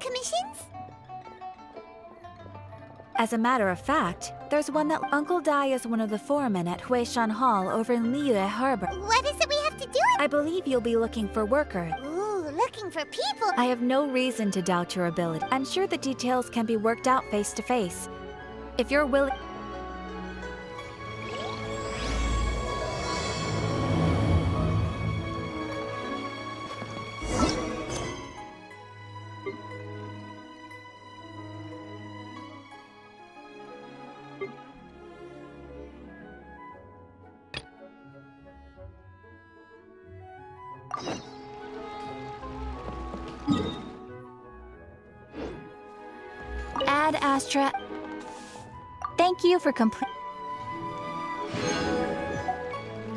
commissions? As a matter of fact, there's one that Uncle Dai is one of the foremen at Huishan Hall over in Liyue Harbor. What is it we have to do? I believe you'll be looking for workers. Ooh, looking for people. I have no reason to doubt your ability. I'm sure the details can be worked out face to face. If you're willing... Ad Astra. Thank you for complete.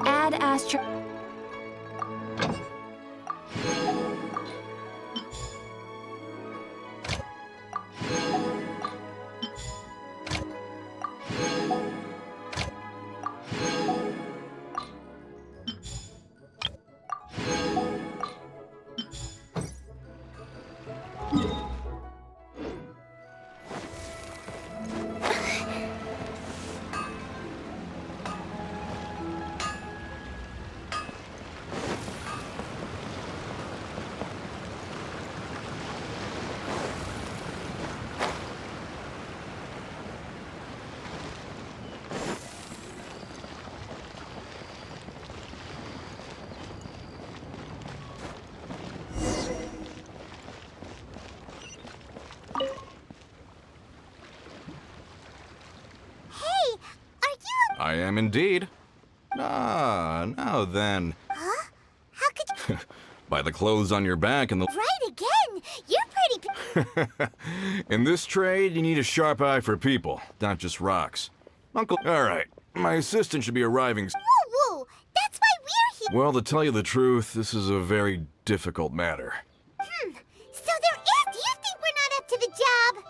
Ad Astra. I am indeed. Ah, now then. Huh? How could you... By the clothes on your back and the... Right again! You're pretty... In this trade, you need a sharp eye for people, not just rocks. Uncle... Alright, my assistant should be arriving... Whoa, whoa! That's why we're here! Well, to tell you the truth, this is a very difficult matter. So there is... Do you think we're not up to the job?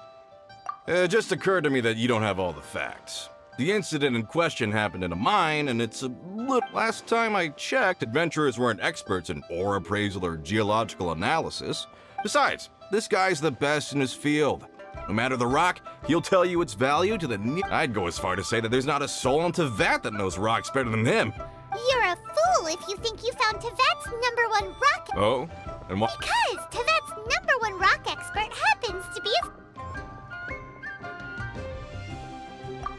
It just occurred to me that you don't have all the facts. The incident in question happened in a mine, and it's a little... Last time I checked, adventurers weren't experts in ore appraisal or geological analysis. Besides, this guy's the best in his field. No matter the rock, he'll tell you its value to the... I'd go as far to say that there's not a soul in Teyvat that knows rocks better than him. You're a fool if you think you found Teyvat's #1 rock... Oh? And what? Because Teyvat's #1 rock expert happens to be a...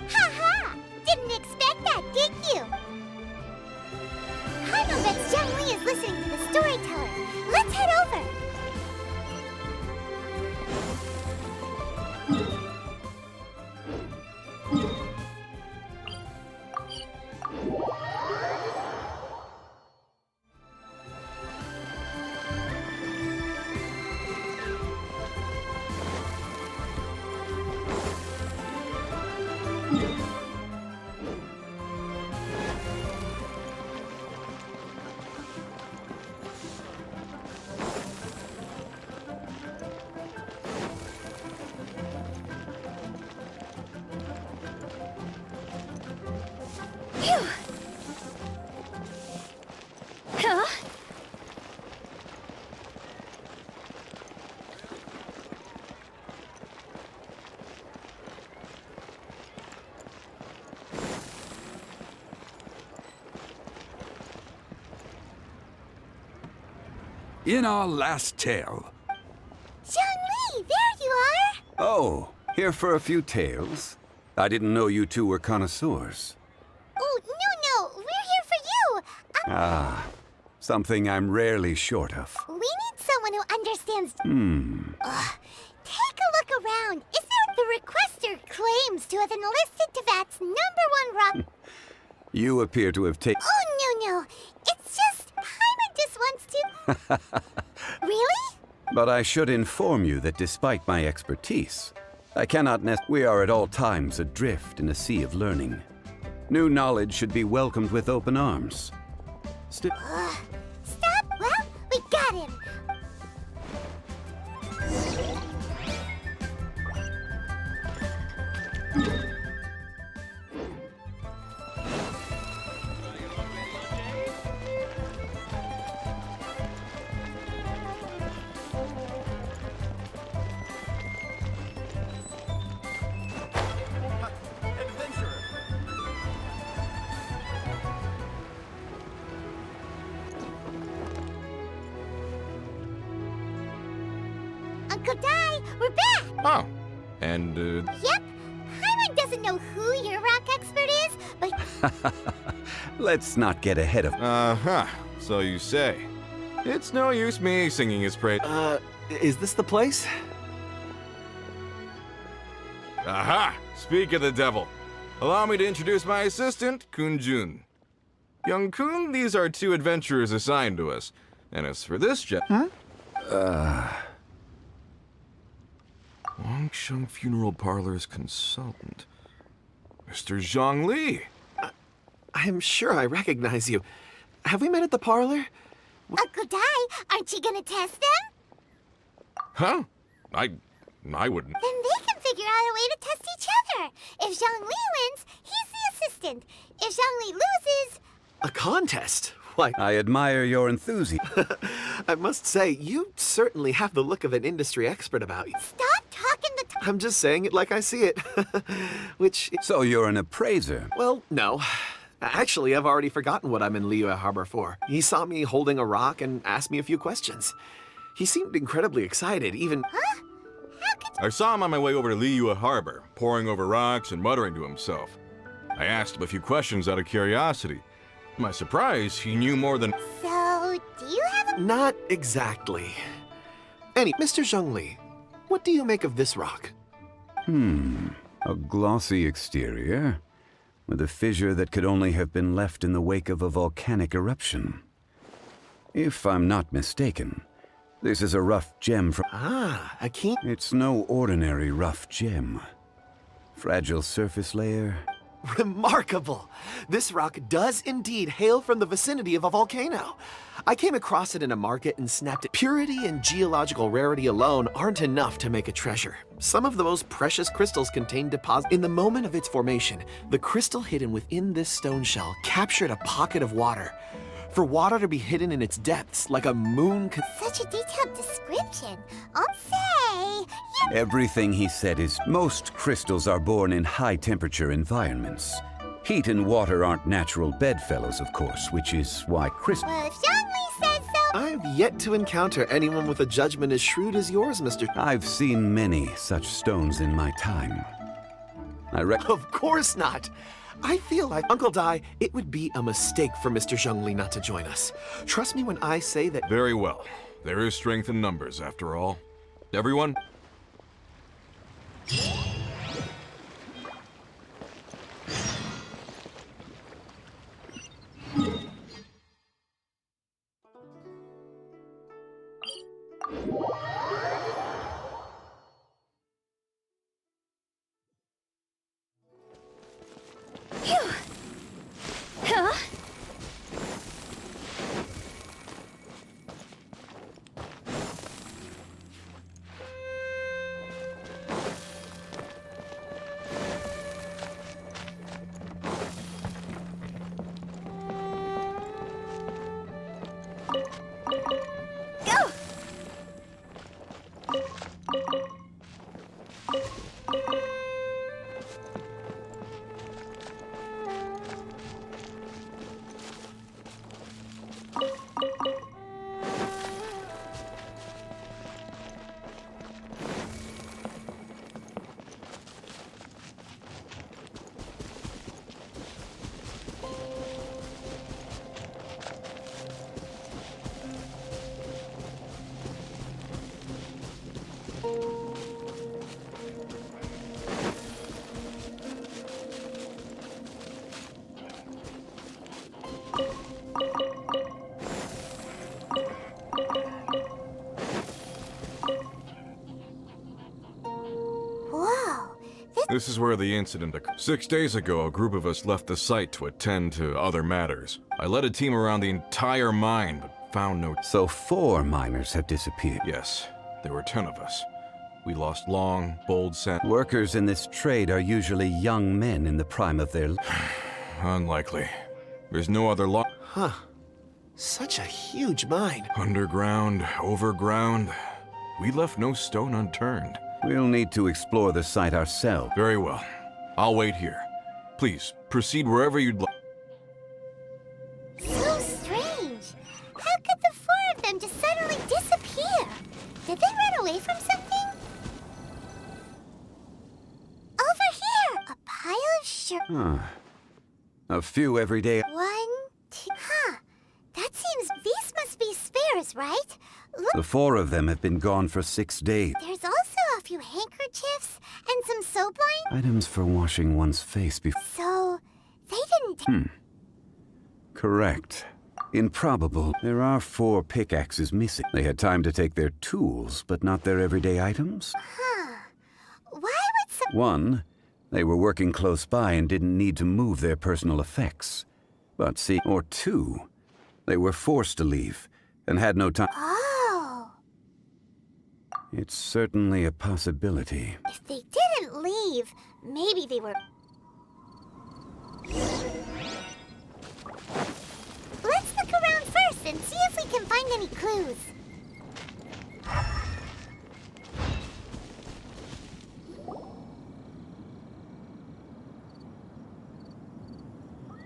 Ha-ha! Didn't expect that, did you? I know that Zhang Li is listening to the storyteller. Let's head over. In our last tale... Zhang Li, there you are! Oh, here for a few tales? I didn't know you two were connoisseurs. Oh, no, we're here for you! Ah, something I'm rarely short of. We need someone who understands... Take a look around. Is there the requester claims to have enlisted Teyvat's #1 rock... You appear to have taken... Oh, no. It's just... Paimon just wants to... Really? But I should inform you that despite my expertise, I cannot we are at all times adrift in a sea of learning. New knowledge should be welcomed with open arms. Stop! Well, we got him! Uncle Dai, we're back! Oh, and, Yep, Paimon doesn't know who your rock expert is, but Let's not get ahead of... uh-huh, so you say. It's no use me singing his praise. Is this the place? Aha! Speak of the devil. Allow me to introduce my assistant, Kun-jun. Young Kun, these are 2 adventurers assigned to us. And as for this Wangsheng Funeral Parlor's consultant, Mr. Zhang Li. I'm sure I recognize you. Have we met at the parlor? Uncle Dai, aren't you gonna test them? Huh? I wouldn't. Then they can figure out a way to test each other. If Zhang Li wins, he's the assistant. If Zhang Li loses... A contest? Why, I admire your enthusiasm. I must say, you certainly have the look of an industry expert about you. Stop talking the talk. I'm just saying it like I see it. Which, So you're an appraiser. well, no. Actually, I've already forgotten what I'm in Liyue Harbor for. He saw me holding a rock and asked me a few questions. He seemed incredibly excited, even... Huh? How could I saw him on my way over to Liyue Harbor, poring over rocks and muttering to himself. I asked him a few questions out of curiosity. To my surprise, he knew more than... So, do you have a... Not exactly. Mr. Zhongli, what do you make of this rock? A glossy exterior, with a fissure that could only have been left in the wake of a volcanic eruption. If I'm not mistaken, this is a rough gem from... Ah, a keen... It's no ordinary rough gem. Fragile surface layer. Remarkable! This rock does indeed hail from the vicinity of a volcano. I came across it in a market and snapped it. Purity and geological rarity alone aren't enough to make a treasure. Some of the most precious crystals contain deposits. In the moment of its formation, the crystal hidden within this stone shell captured a pocket of water. For water to be hidden in its depths like a moon could... Such a detailed description. I'll say... Everything he said is most crystals are born in high-temperature environments. Heat and water aren't natural bedfellows, of course, which is why crystals... Well, if Zhang Li says so... I've yet to encounter anyone with a judgment as shrewd as yours, Mr. I've seen many such stones in my time. Of course not! I feel like, Uncle Dai, it would be a mistake for Mr. Zhongli not to join us. Trust me when I say that... Very well. There is strength in numbers, after all. Everyone? Huh? Go! Whoa, This is where the incident occurred. 6 days ago, a group of us left the site to attend to other matters. I led a team around the entire mine, but found no... So 4 miners have disappeared. Yes, there were 10 of us. We lost long, bold scent. Workers in this trade are usually young men in the prime of their... Unlikely. There's no other law. Huh. Such a huge mine. Underground, overground. We left no stone unturned. We'll need to explore the site ourselves. Very well. I'll wait here. Please, proceed wherever you'd like. so strange. How could the 4 of them just suddenly disappear? Did they run away from something? A few every day. 1, 2. Huh. That seems these must be spares, right? Look, The 4 of them have been gone for 6 days. there's also a few handkerchiefs and some soap lines. Items for washing one's face before. So, they didn't. Correct. Improbable. There are 4 pickaxes missing. They had time to take their tools, but not their everyday items. Why would some. 1, they were working close by and didn't need to move their personal effects. But see, or 2, they were forced to leave and had no time. Oh. It's certainly a possibility. If they didn't leave, maybe they were. Let's look around first and see if we can find any clues.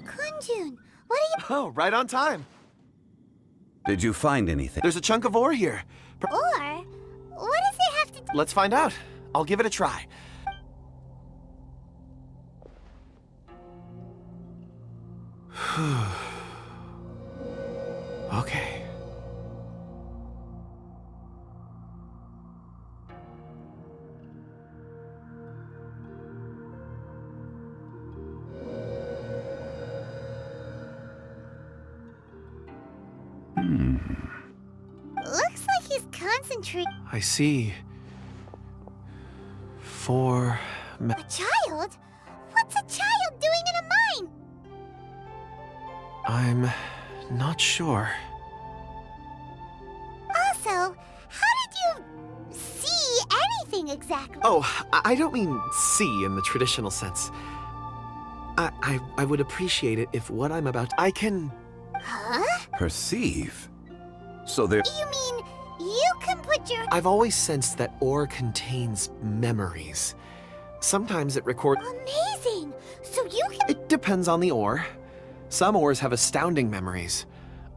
Kunjun, what are you. Oh, right on time. Did you find anything? There's a chunk of ore here. Or, what does it have to do? Let's find out. I'll give it a try. Okay. Looks like he's concentrating. I see. 4. A child? What's a child doing in a mine? I'm not sure. Also, how did you see anything exactly? Oh, I don't mean see in the traditional sense. I would appreciate it if what I'm about I can. Huh? Perceive. So there. You mean you can put your. I've always sensed that ore contains memories. Sometimes it records. Amazing! So you can. It depends on the ore. Some ores have astounding memories.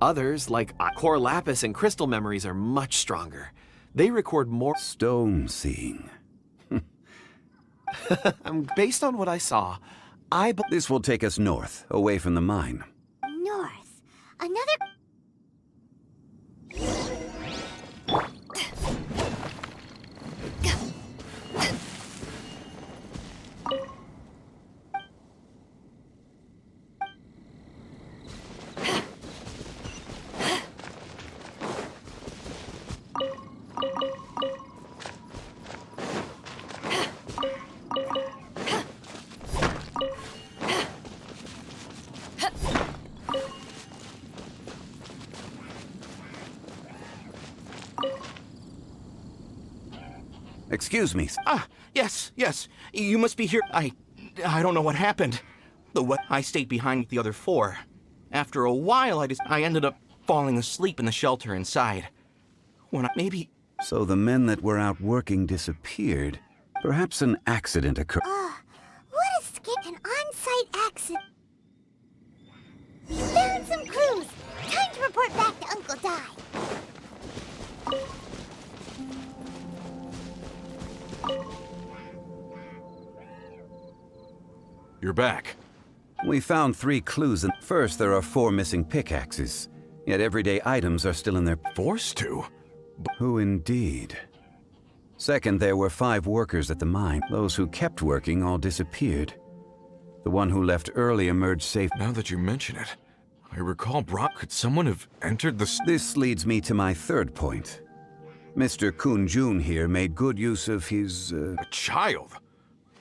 Others, like core lapis and crystal memories, are much stronger. They record more. Stone seeing. Based on what I saw, This will take us north, away from the mine. North. Another. Excuse me. Yes. You must be here. I don't know what happened. I stayed behind with the other 4. After a while, I ended up falling asleep in the shelter inside. Maybe. So the men that were out working disappeared. Perhaps an accident occurred. What a an on-site accident. We found some clues. Time to report back to Uncle Di. You're back. We found 3 clues. First, there are 4 missing pickaxes. Yet everyday items are still in their... Forced to? Who indeed? Second, there were 5 workers at the mine. Those who kept working all disappeared. The one who left early emerged safe. Now that you mention it, I recall could someone have entered the... This leads me to my third point. Mr. Kunjun here made good use of his, A child?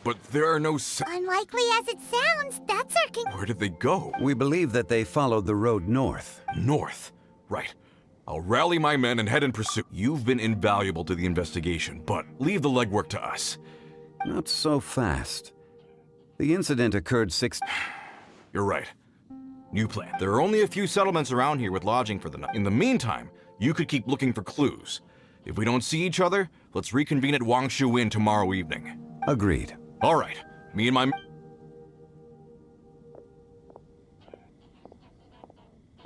But there are no... Unlikely as it sounds, that's our king. Where did they go? We believe that they followed the road north. North? Right. I'll rally my men and head in pursuit. You've been invaluable to the investigation, but leave the legwork to us. Not so fast. The incident occurred 6... You're right. New plan. There are only a few settlements around here with lodging for the night. In the meantime, you could keep looking for clues. If we don't see each other, let's reconvene at Wangshu Inn tomorrow evening. Agreed. All right. Me and my...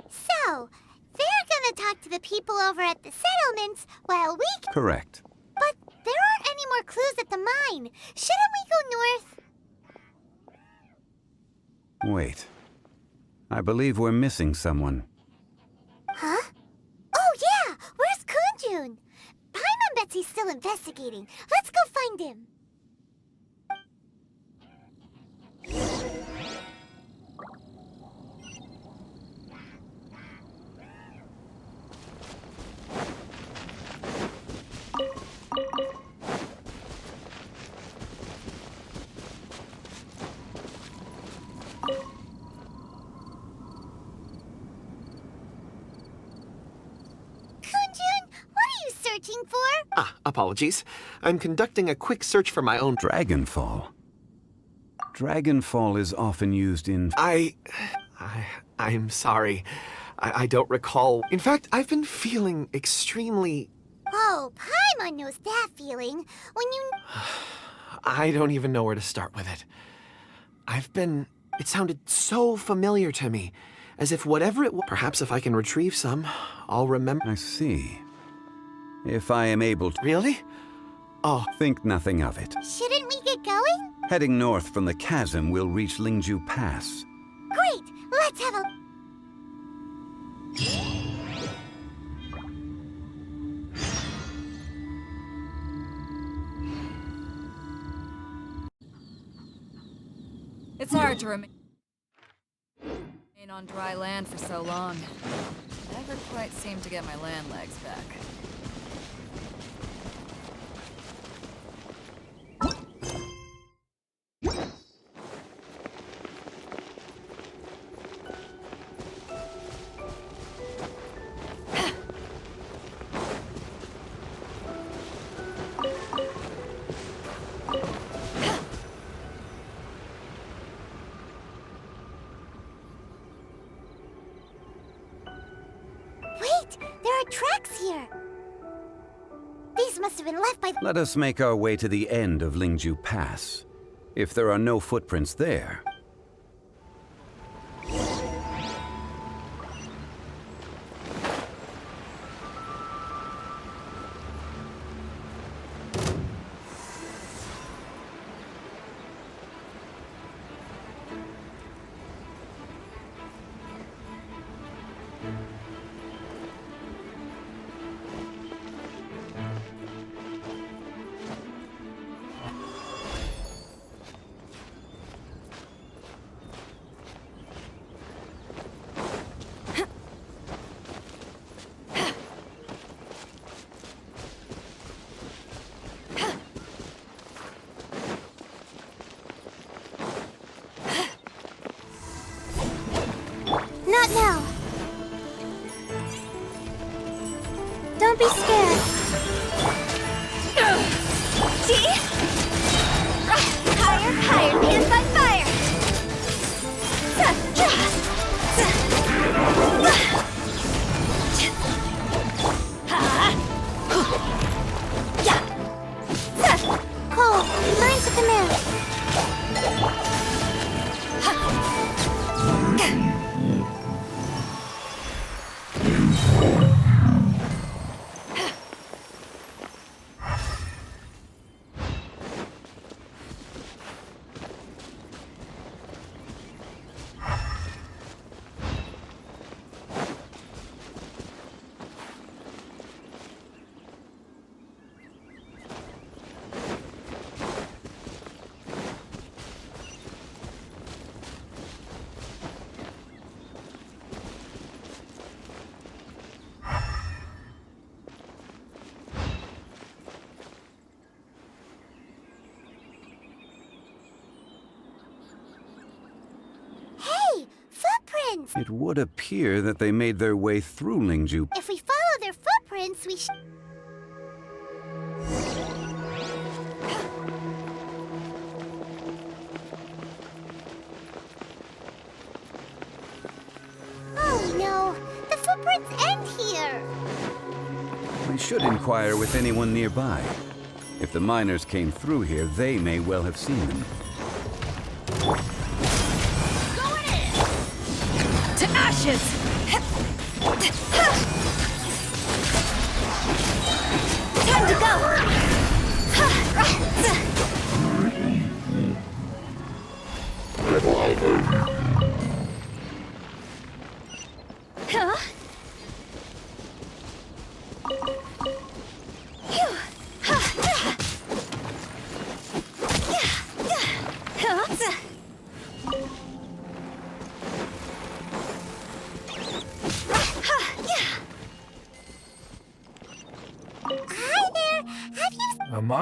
So, they're gonna talk to the people over at the settlements while we... Correct. But there aren't any more clues at the mine. Shouldn't we go north? Wait. I believe we're missing someone. Huh? Oh yeah! Where's Kunjun? Paimon bets he's still investigating. Let's go find him. For? Apologies. I'm conducting a quick search for my own... Dragonfall. Dragonfall is often used in... I'm sorry. I don't recall. In fact, I've been feeling extremely... Oh, Paimon knows that feeling. When you... I don't even know where to start with it. It sounded so familiar to me. As if whatever it was... Perhaps if I can retrieve some, I'll remember... I see. If I am able to... Really? Oh. Think nothing of it. Shouldn't we get going? Heading north from the chasm, we'll reach Lingju Pass. Great! Let's have a... It's hard to remain on dry land for so long. Never quite seem to get my land legs back. Let us make our way to the end of Lingju Pass. If there are no footprints there... Not now. Don't be scared. See? Higher, higher, hands on fire. Cole, mine's the command. It would appear that they made their way through Lingju. If we follow their footprints, we should... Oh no, the footprints end here. We should inquire with anyone nearby. If the miners came through here, they may well have seen them. Ashes! Time to go!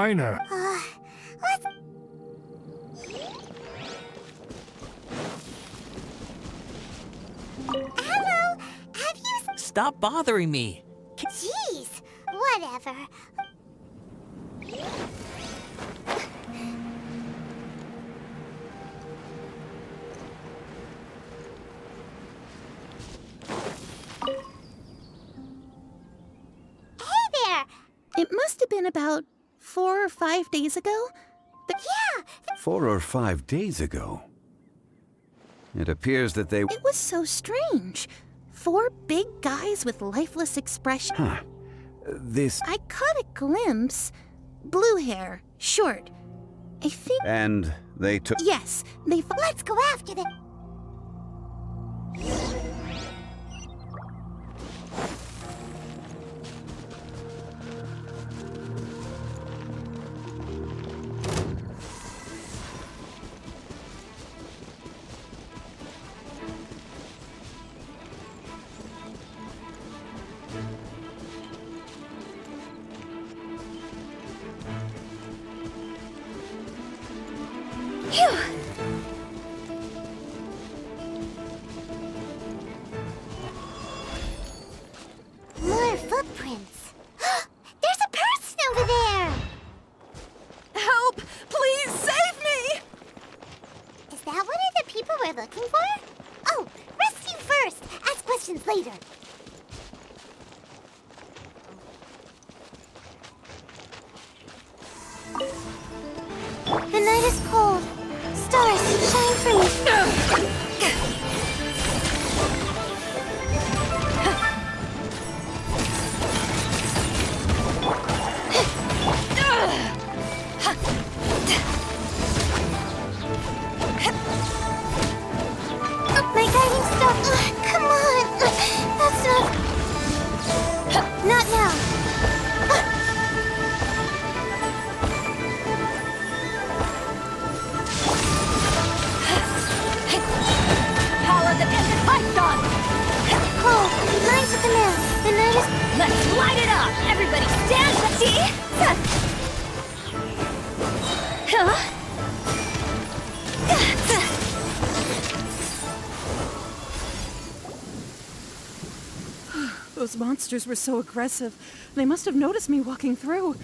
miner. Let's... Hello? Have you... Stop bothering me. Jeez, whatever. Hey there! It must have been about 4 or 5 days ago. Yeah, 4 or 5 days ago. It appears that they... It was so strange. 4 big guys with lifeless expression. Huh. This... I caught a glimpse. Blue hair, short. I think... And they took... Yes, they... let's go after them. More footprints. There's a person over there. Help! Please save me! Is that one of the people we're looking for? Oh, rescue first. Ask questions later. The night is cold. Stars, shine for me. My guiding star. Come on. That's not... Not now. Power the desert python! Cold. Lines at the mill. The night is... Let's light it up! Everybody stand! See? Huh? Those monsters were so aggressive. They must have noticed me walking through.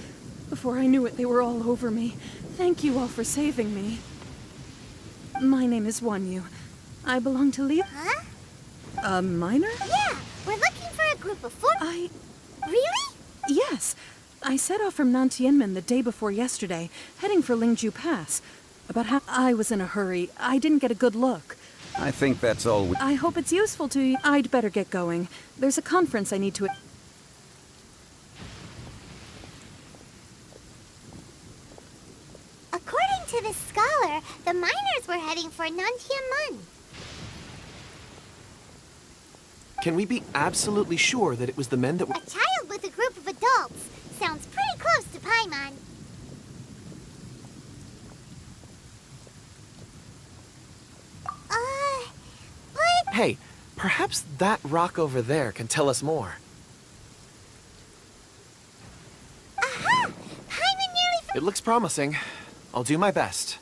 Before I knew it, they were all over me. Thank you all for saving me. My name is Wanyu. I belong to Leo. Huh? A miner? Yeah, we're looking for a group of 4... Really? Yes. I set off from Nantianmen the day before yesterday, heading for Lingju Pass. About half... I was in a hurry. I didn't get a good look. I think that's all we... I hope it's useful to you. I'd better get going. There's a conference I need to... According to this scholar, the miners were heading for Nantianmen. Can we be absolutely sure that it was the men that were... A child with a group of adults. Sounds pretty close to Paimon. But... Hey, perhaps that rock over there can tell us more. Aha! Paimon nearly... It looks promising. I'll do my best.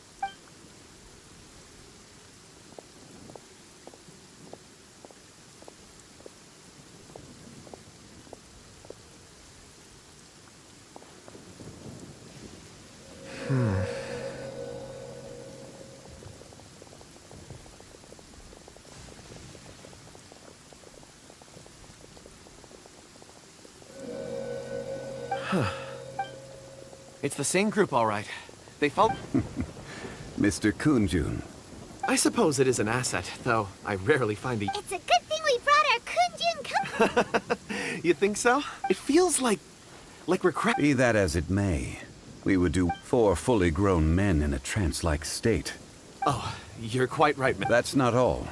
It's the same group, all right. They followed... Mr. Kunjun. I suppose it is an asset, though I rarely find the... It's a good thing we brought our Kunjun company. You think so? It feels like we're Be that as it may, we would do 4 fully grown men in a trance-like state. Oh, you're quite right, man. That's not all.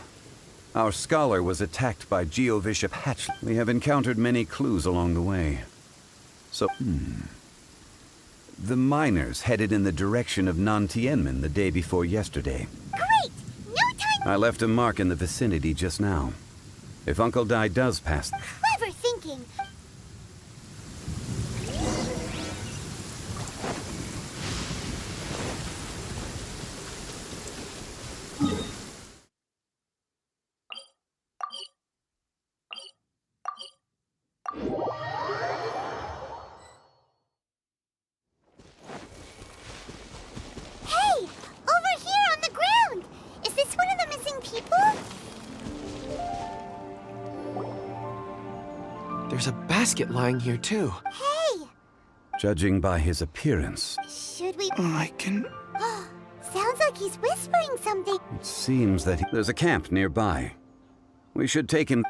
Our scholar was attacked by Geovishap Hatch. We have encountered many clues along the way. So, The miners headed in the direction of Nantianmen the day before yesterday. Great! No time... I left a mark in the vicinity just now. If Uncle Dai does pass... Clever thinking. basket lying here too. Hey, Judging by his appearance, should we... I can... Sounds like he's whispering something. it seems that there's a camp nearby. We should take him.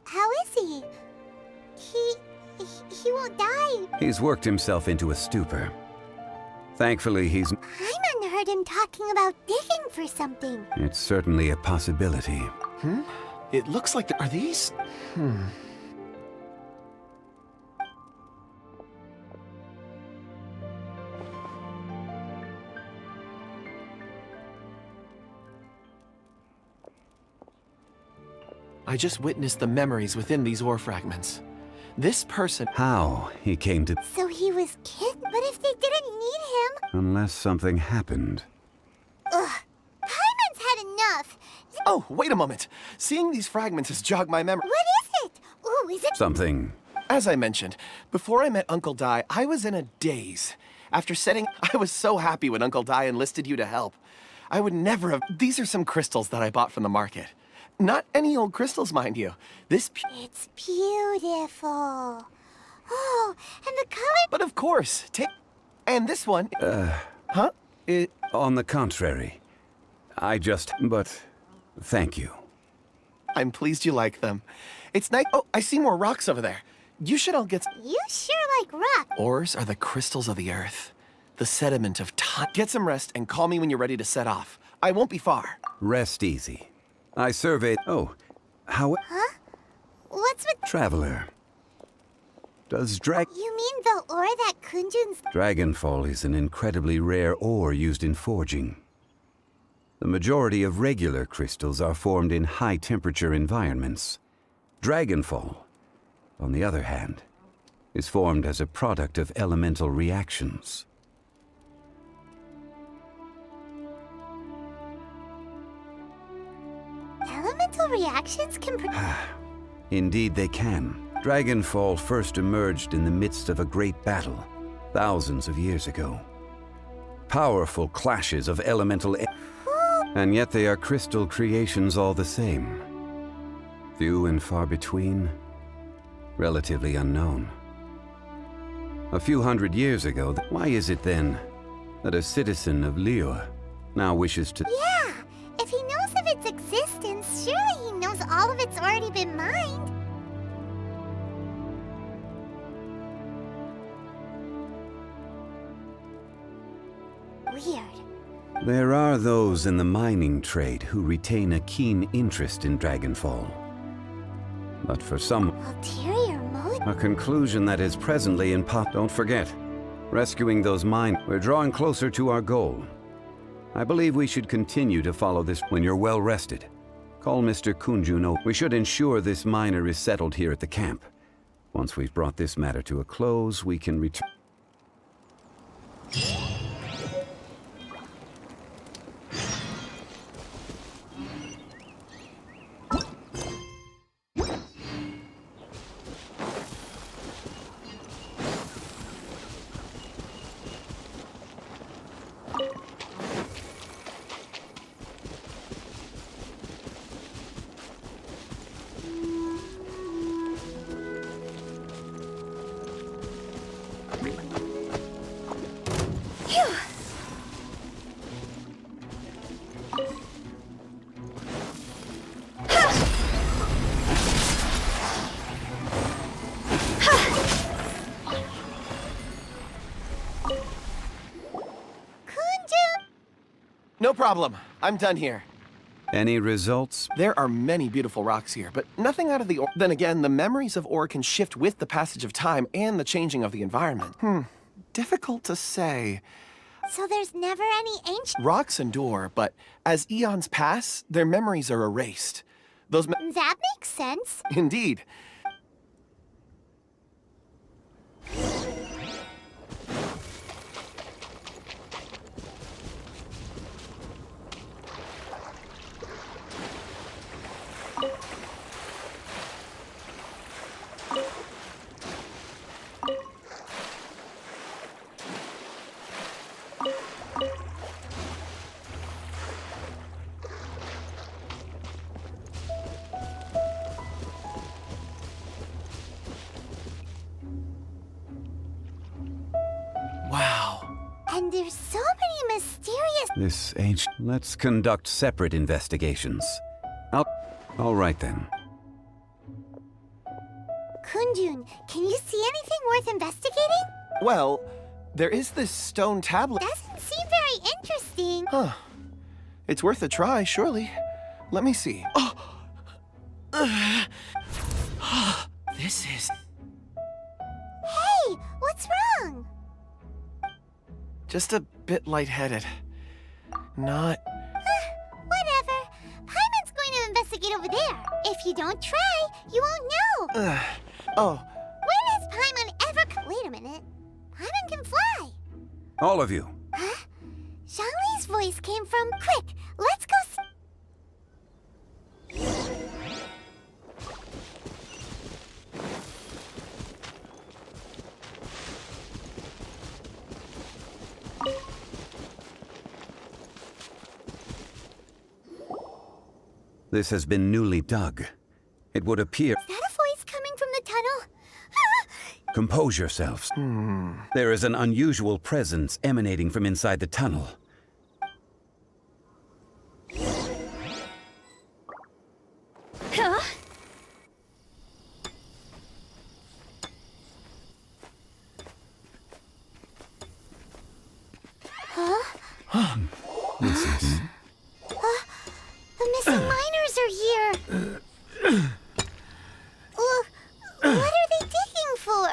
How is he? He won't die. He's worked himself into a stupor. Thankfully, Hyman heard him talking about digging for something. it's certainly a possibility. It looks like are these? I just witnessed the memories within these ore fragments. This person... How he came to... So he was kidnapped? But if they didn't need him... Unless something happened. Ugh. Hyman's had enough. Oh, wait a moment. Seeing these fragments has jogged my memory. What is it? Ooh, is it... Something. As I mentioned, before I met Uncle Dai, I was in a daze. After setting... I was so happy when Uncle Dai enlisted you to help. I would never have... These are some crystals that I bought from the market. Not any old crystals, mind you. This... It's beautiful. Oh, and the color... But of course, take... And this one... Huh? On the contrary. But thank you. I'm pleased you like them. It's nice... Oh, I see more rocks over there. You should all get... You sure like rock. Ores are the crystals of the earth. The sediment of time. Get some rest and call me when you're ready to set off. I won't be far. Rest easy. I surveyed... Oh, how... Huh? What's with... Traveler. Does You mean the ore that Kunjun's... Dragonfall is an incredibly rare ore used in forging. The majority of regular crystals are formed in high-temperature environments. Dragonfall, on the other hand, is formed as a product of elemental reactions. Elemental reactions can... Indeed they can. Dragonfall first emerged in the midst of a great battle, thousands of years ago. Powerful clashes of elemental... And yet they are crystal creations all the same. Few and far between, relatively unknown. A few hundred years ago, why is it then that a citizen of Liyue now wishes to... Yeah, if he knows of its existence, surely he knows all of it's already been mined. Weird. There are those in the mining trade who retain a keen interest in Dragonfall. But for some, Ulterior motive? a conclusion that is presently in pot. Don't forget, rescuing those mine. We're drawing closer to our goal. I believe we should continue to follow this when you're well rested. Call Mr. Kunjun. We should ensure this miner is settled here at the camp. Once we've brought this matter to a close, we can return. No problem. I'm done here. Any results? There are many beautiful rocks here, but nothing out of the ore. Then again, the memories of ore can shift with the passage of time and the changing of the environment. Difficult to say. So there's never any ancient... Rocks endure, but as eons pass, their memories are erased. That makes sense. Indeed. And there's so many mysterious... This ancient... Let's conduct separate investigations. All right then. Kunjun, can you see anything worth investigating? Well, there is this stone tablet. Doesn't seem very interesting. Huh. It's worth a try, surely. Let me see. Oh! This is... Hey, what's wrong? just a bit lightheaded. Not... Whatever. Paimon's going to investigate over there. If you don't try, you won't know. Oh. When has Paimon ever... Wait a minute. Paimon can fly. All of you. Huh? Zhongli's voice came from... Quick, let's go... This has been newly dug. It would appear... Is that a voice coming from the tunnel? Compose yourselves. There is an unusual presence emanating from inside the tunnel. Huh? Huh? This is... The missing miners are here. What are they digging for?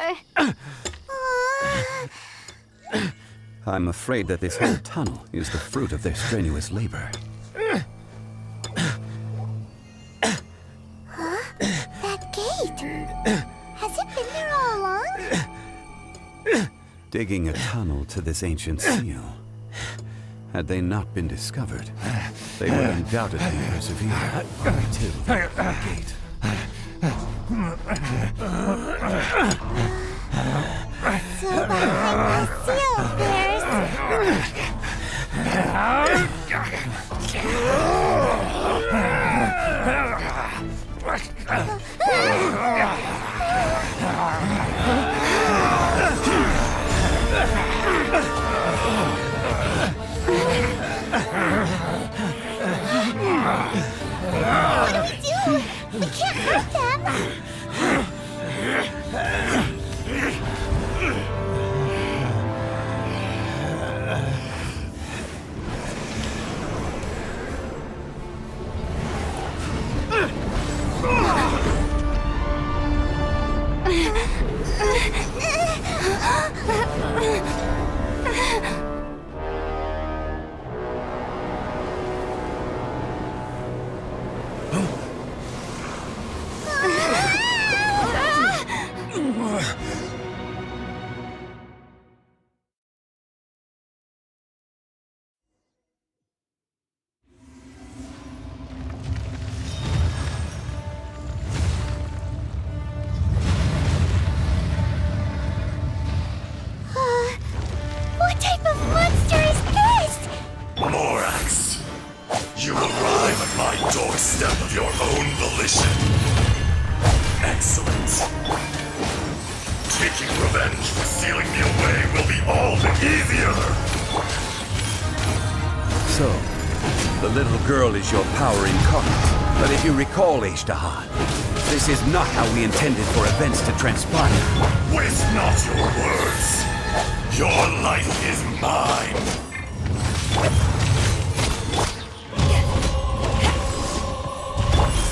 I'm afraid that this whole tunnel is the fruit of their strenuous labor. Huh? That gate. Has it been there all along? Digging a tunnel to this ancient seal. Had they not been discovered, they would undoubtedly persevere until the gate. So behind my seal, there's... What do we do? We can't hurt them. What type of monster is this? Morax, you arrive at my doorstep of your own volition. Excellent. Taking revenge for sealing me away will be all the easier. So, the little girl is your power incarnate. But if you recall, Ishtahan, this is not how we intended for events to transpire. Waste not your words. Your life is mine.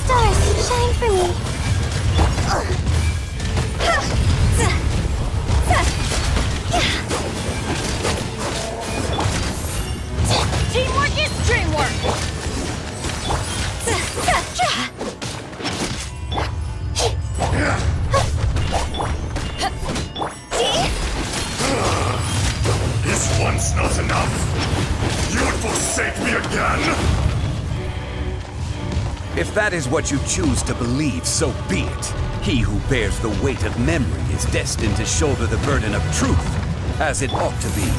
Stars, shine for me. Teamwork is dreamwork. Is once not enough? You would forsake me again? If that is what you choose to believe, so be it. He who bears the weight of memory is destined to shoulder the burden of truth, as it ought to be.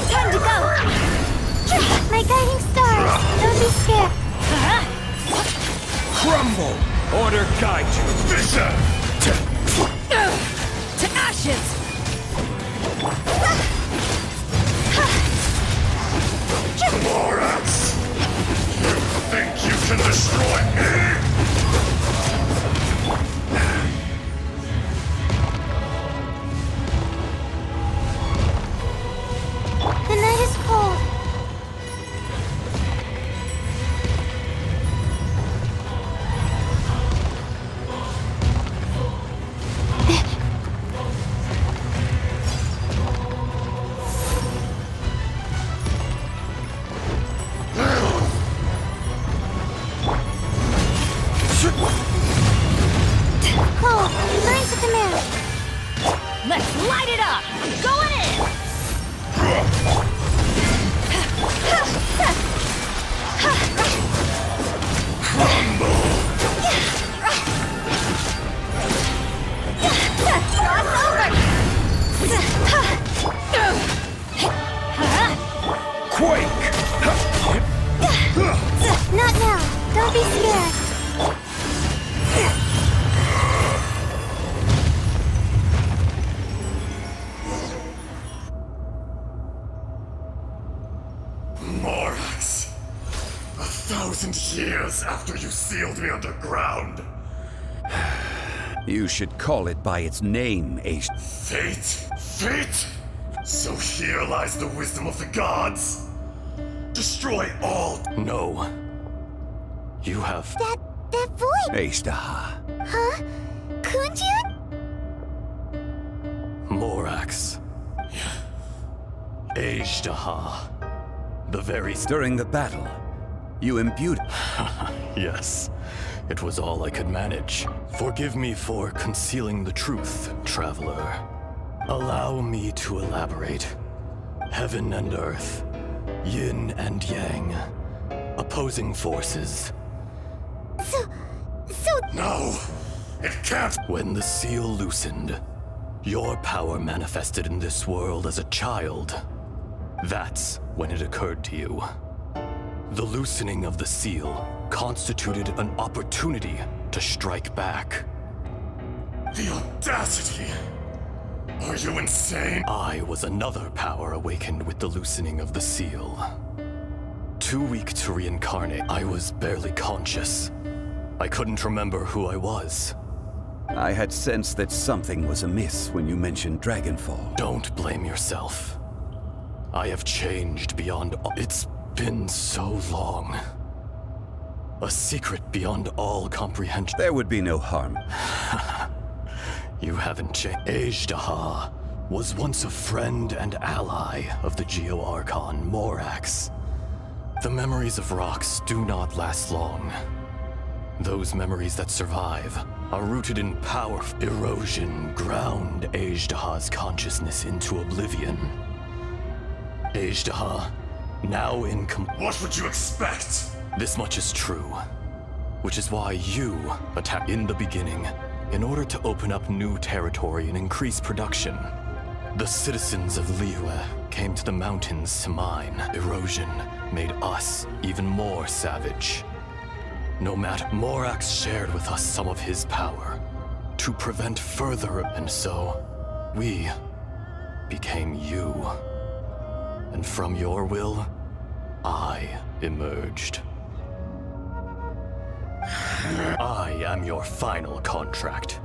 Time to go. guide you. Vision! To ashes! Morax! You think you can destroy me? The night is cold. Cold. Burns at the marrow. Let's light it up! Going in! Quake! Not now. Don't be scared. Morax! 1,000 years after you sealed me underground. You should call it by its name, Aish. Fate? Fate? So here lies the wisdom of the gods. Destroy all. No. You have. That voice. Aishtaha. Huh? Kunjun? Morax. Aishtaha. The very. During the battle, you imbued. Yes. It was all I could manage. Forgive me for concealing the truth, traveler. Allow me to elaborate. Heaven and earth, yin and yang, opposing forces. So... No! It can't! When the seal loosened, your power manifested in this world as a child. That's when it occurred to you. The loosening of the seal constituted an opportunity to strike back. The audacity! Are you insane? I was another power awakened with the loosening of the seal. Too weak to reincarnate, I was barely conscious. I couldn't remember who I was. I had sensed that something was amiss when you mentioned Dragonfall. Don't blame yourself. I have changed beyond all. It's been so long. A secret beyond all comprehension. There would be no harm. You haven't changed. Aishtaha was once a friend and ally of the Geo-Archon, Morax. The memories of rocks do not last long. Those memories that survive are rooted in power. Erosion ground Aishtaha's consciousness into oblivion. Aishtaha, now in What would you expect? This much is true, which is why you attacked in the beginning, in order to open up new territory and increase production. The citizens of Liyue came to the mountains to mine. Erosion made us even more savage. No matter, Morax shared with us some of his power to prevent further, and so we became you. And from your will, I emerged. I am your final contract.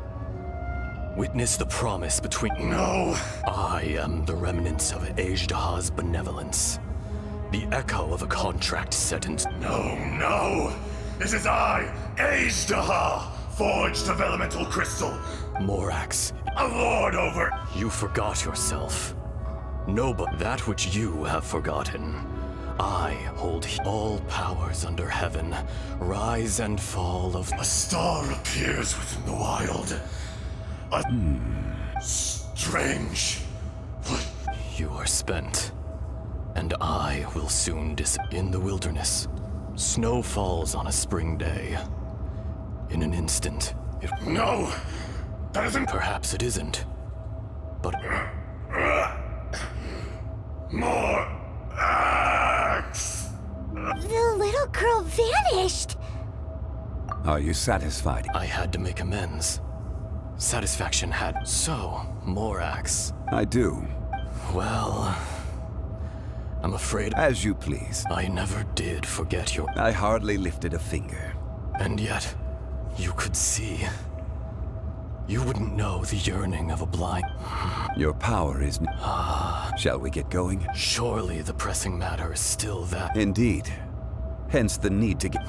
Witness the promise between— No! I am the remnants of Aishtaha's benevolence. The echo of a contract set in— No! It is I, Aishtaha, forged of elemental crystal. Morax, A lord over— you forgot yourself. No, but that which you have forgotten. I hold all powers under heaven, rise and fall of— A star appears within the wild. Strange. What? You are spent, and I will soon in the wilderness. Snow falls on a spring day. In an instant, No! That isn't— Perhaps it isn't, but— More axe! The little girl vanished. Are you satisfied? I had to make amends. Satisfaction had. So, Morax. I do. Well, I'm afraid. As you please. I never did forget your. I hardly lifted a finger. And yet, you could see. You wouldn't know the yearning of a blind. Your power is. Shall we get going? Surely the pressing matter is still that. Indeed. Hence the need to get.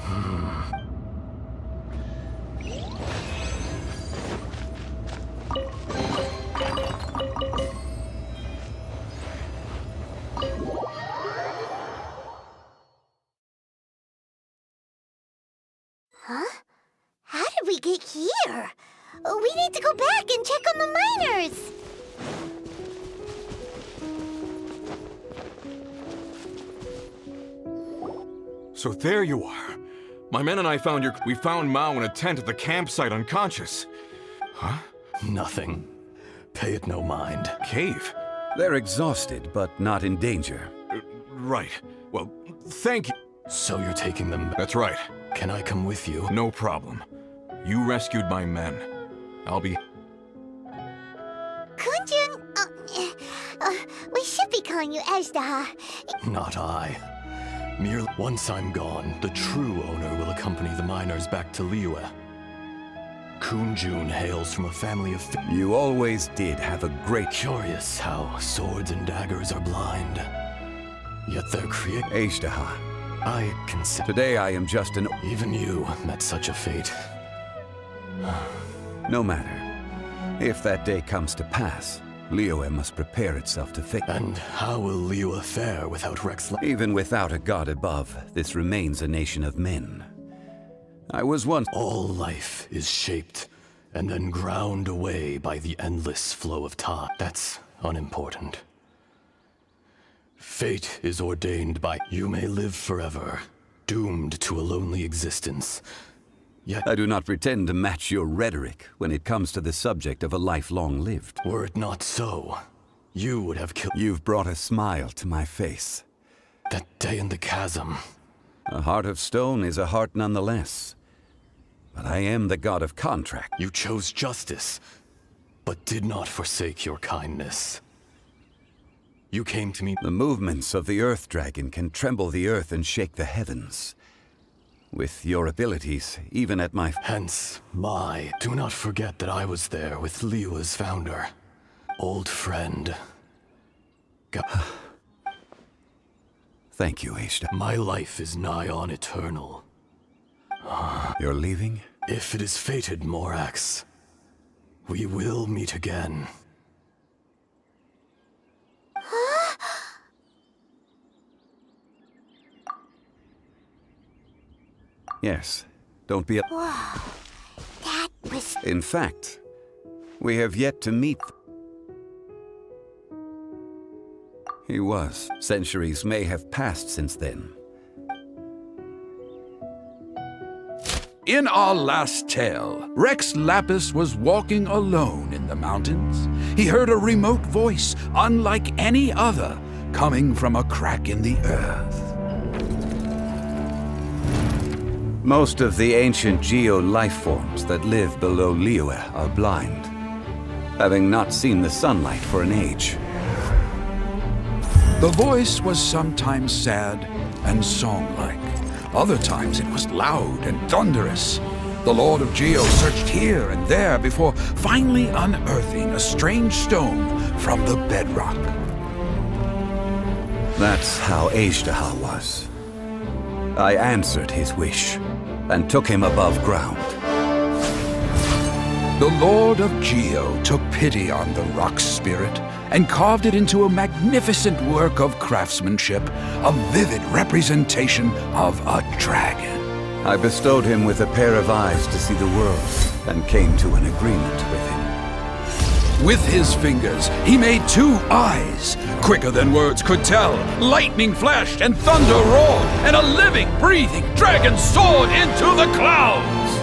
Huh? How did we get here? We need to go back and check on the miners! So there you are. My men and I found we found Mao in a tent at the campsite unconscious. Huh? Nothing. Pay it no mind. Cave? They're exhausted, but not in danger. Right. Well, thank you. So you're taking them? That's right. Can I come with you? No problem. You rescued my men. I'll be... Kunjun, we should be calling you Ajdaha. Not I. Merely once I'm gone, the true owner will accompany the miners back to Liyue. Kunjun hails from a family of... You always did have a great... Curious how swords and daggers are blind. Yet they're Ajdaha. I consider... Today I am just an... Even you met such a fate. No matter. If that day comes to pass, Liyue must prepare itself to face... And how will Liyue fare without Rex... Even without a god above, this remains a nation of men. I was once... All life is shaped and then ground away by the endless flow of time. That's unimportant. Fate is ordained by... You may live forever, doomed to a lonely existence. Yet I do not pretend to match your rhetoric when it comes to the subject of a life long lived. Were it not so, you would have killed... You've brought a smile to my face. That day in the chasm. A heart of stone is a heart nonetheless. But I am the god of contract. You chose justice, but did not forsake your kindness. You came to me... The movements of the Earth Dragon can tremble the earth and shake the heavens. With your abilities, even at my... Hence, my... Do not forget that I was there with Liyue's founder. Old friend. Thank you, Ajdaha. My life is nigh on eternal. You're leaving? If it is fated, Morax, we will meet again. Yes. Don't be... Whoa. That was... In fact, we have yet to meet... He was. Centuries may have passed since then. In our last tale, Rex Lapis was walking alone in the mountains. He heard a remote voice, unlike any other, coming from a crack in the earth. Most of the ancient geo-life forms that live below Liyue are blind, having not seen the sunlight for an age. The voice was sometimes sad and song-like. Other times it was loud and thunderous. The Lord of Geo searched here and there before finally unearthing a strange stone from the bedrock. That's how Ajdaha was. I answered his wish and took him above ground. The Lord of Geo took pity on the rock spirit and carved it into a magnificent work of craftsmanship, a vivid representation of a dragon. I bestowed him with a pair of eyes to see the world and came to an agreement with him. With his fingers, he made 2 eyes. Quicker than words could tell, lightning flashed and thunder roared, and a living, breathing dragon soared into the clouds.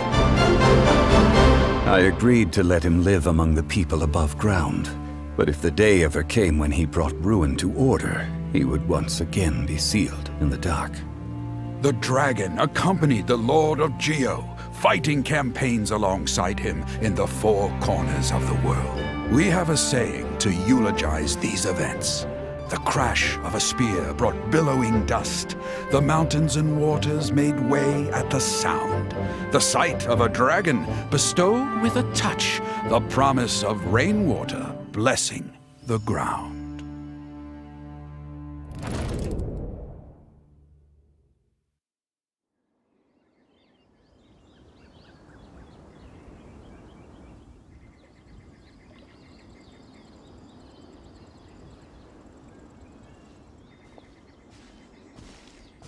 I agreed to let him live among the people above ground. But if the day ever came when he brought ruin to order, he would once again be sealed in the dark. The dragon accompanied the Lord of Geo, fighting campaigns alongside him in the four corners of the world. We have a saying to eulogize these events. The crash of a spear brought billowing dust. The mountains and waters made way at the sound. The sight of a dragon bestowed with a touch the promise of rainwater blessing the ground.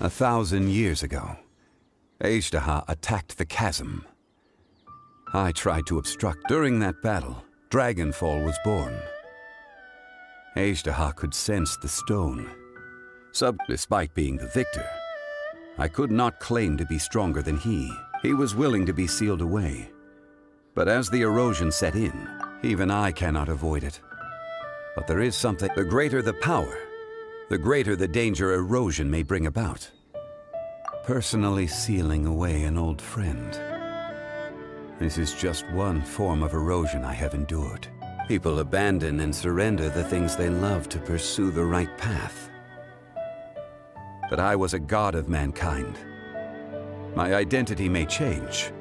A 1,000 years ago, Ishtaha attacked the chasm. I tried to obstruct. During that battle, Dragonfall was born. Ishtaha could sense the stone. Despite being the victor, I could not claim to be stronger than he. He was willing to be sealed away. But as the erosion set in, even I cannot avoid it. But there is something. The greater the power, the greater the danger erosion may bring about. Personally sealing away an old friend. This is just one form of erosion I have endured. People abandon and surrender the things they love to pursue the right path. But I was a god of mankind. My identity may change,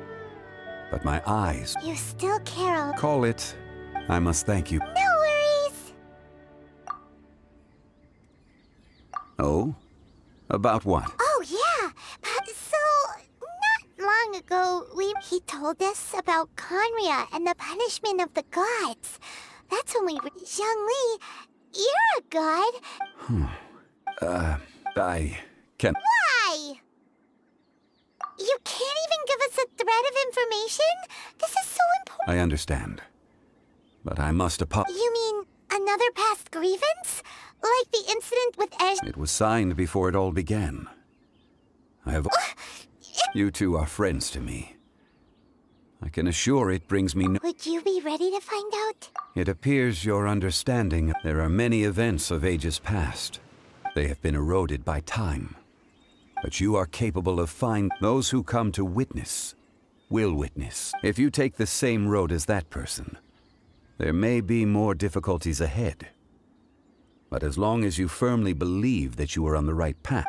but my eyes... You still care. Call it, I must thank you. No worries. Oh? About what? Oh, yeah. So, not long ago, he told us about Conria and the punishment of the gods. That's when we were... Zhongli, you're a god. I can't... Why? You can't even give us a thread of information? This is so important. I understand. But I must apologize. You mean another past grievance? Like the incident with It was signed before it all began. I have... You two are friends to me. I can assure it brings me no... Would you be ready to find out? It appears your understanding. There are many events of ages past. They have been eroded by time. But you are capable of those who come to witness will witness. If you take the same road as that person, there may be more difficulties ahead. But as long as you firmly believe that you are on the right path...